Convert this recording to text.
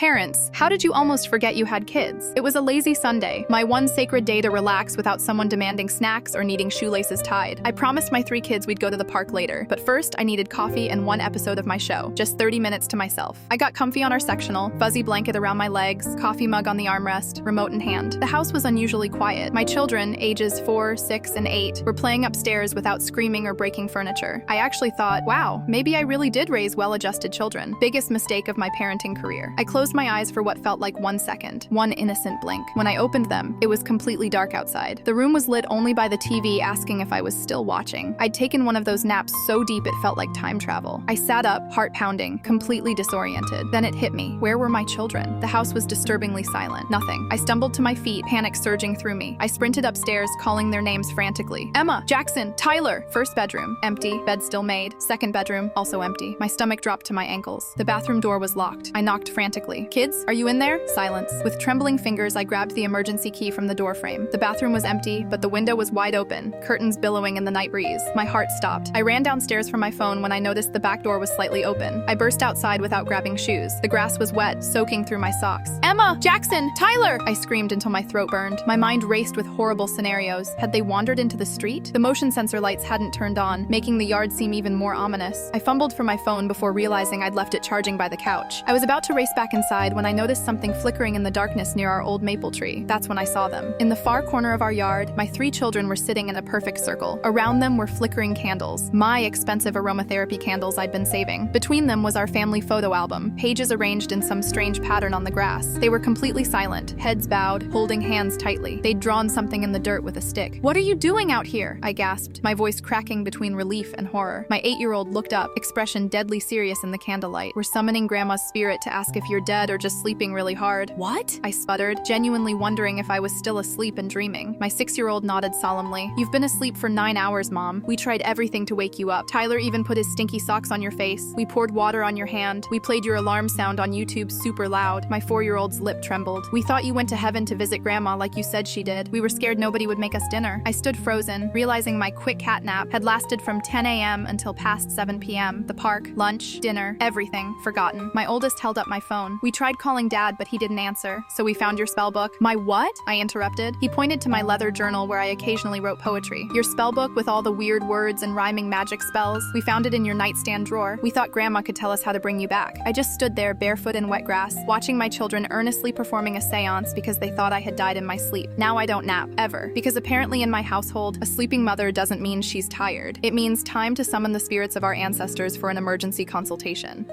Parents, how did you almost forget you had kids? It was a lazy Sunday, my one sacred day to relax without someone demanding snacks or needing shoelaces tied. I promised my 3 kids we'd go to the park later, but first I needed coffee and 1 episode of my show, just 30 minutes to myself. I got comfy on our sectional, fuzzy blanket around my legs, coffee mug on the armrest, remote in hand. The house was unusually quiet. My children, ages 4, 6, and 8, were playing upstairs without screaming or breaking furniture. I actually thought, wow, maybe I really did raise well-adjusted children. Biggest mistake of my parenting career. I closed my eyes for what felt like 1 second, one innocent blink. When I opened them, it was completely dark outside. The room was lit only by the TV asking if I was still watching. I'd taken one of those naps so deep it felt like time travel. I sat up, heart pounding, completely disoriented. Then it hit me. Where were my children? The house was disturbingly silent. Nothing. I stumbled to my feet, panic surging through me. I sprinted upstairs, calling their names frantically. Emma, Jackson, Tyler. First bedroom, empty, bed still made. Second bedroom, also empty. My stomach dropped to my ankles. The bathroom door was locked. I knocked frantically. Kids, are you in there? Silence. With trembling fingers, I grabbed the emergency key from the door frame. The bathroom was empty, but the window was wide open, curtains billowing in the night breeze. My heart stopped. I ran downstairs for my phone when I noticed the back door was slightly open. I burst outside without grabbing shoes. The grass was wet, soaking through my socks. Emma! Jackson! Tyler! I screamed until my throat burned. My mind raced with horrible scenarios. Had they wandered into the street? The motion sensor lights hadn't turned on, making the yard seem even more ominous. I fumbled for my phone before realizing I'd left it charging by the couch. I was about to race back inside when I noticed something flickering in the darkness near our old maple tree. That's when I saw them. In the far corner of our yard, my 3 children were sitting in a perfect circle. Around them were flickering candles, my expensive aromatherapy candles I'd been saving. Between them was our family photo album, pages arranged in some strange pattern on the grass. They were completely silent, heads bowed, holding hands tightly. They'd drawn something in the dirt with a stick. "What are you doing out here?" I gasped, my voice cracking between relief and horror. My 8-year-old looked up, expression deadly serious in the candlelight. "We're summoning Grandma's spirit to ask if you're dead or just sleeping really hard." "What?" I sputtered, genuinely wondering if I was still asleep and dreaming. My 6-year-old nodded solemnly. "You've been asleep for 9 hours, Mom. We tried everything to wake you up. Tyler even put his stinky socks on your face. We poured water on your hand. We played your alarm sound on YouTube super loud." My 4-year-old's lip trembled. "We thought you went to heaven to visit Grandma like you said she did. We were scared nobody would make us dinner." I stood frozen, realizing my quick cat nap had lasted from 10 a.m. until past 7 p.m. The park, lunch, dinner, everything, forgotten. My oldest held up my phone. "We tried calling Dad, but he didn't answer. So we found your spell book." "My what?" I interrupted. He pointed to my leather journal where I occasionally wrote poetry. "Your spell book with all the weird words and rhyming magic spells. We found it in your nightstand drawer. We thought Grandma could tell us how to bring you back." I just stood there barefoot in wet grass, watching my children earnestly performing a seance because they thought I had died in my sleep. Now I don't nap, ever. Because apparently in my household, a sleeping mother doesn't mean she's tired. It means time to summon the spirits of our ancestors for an emergency consultation.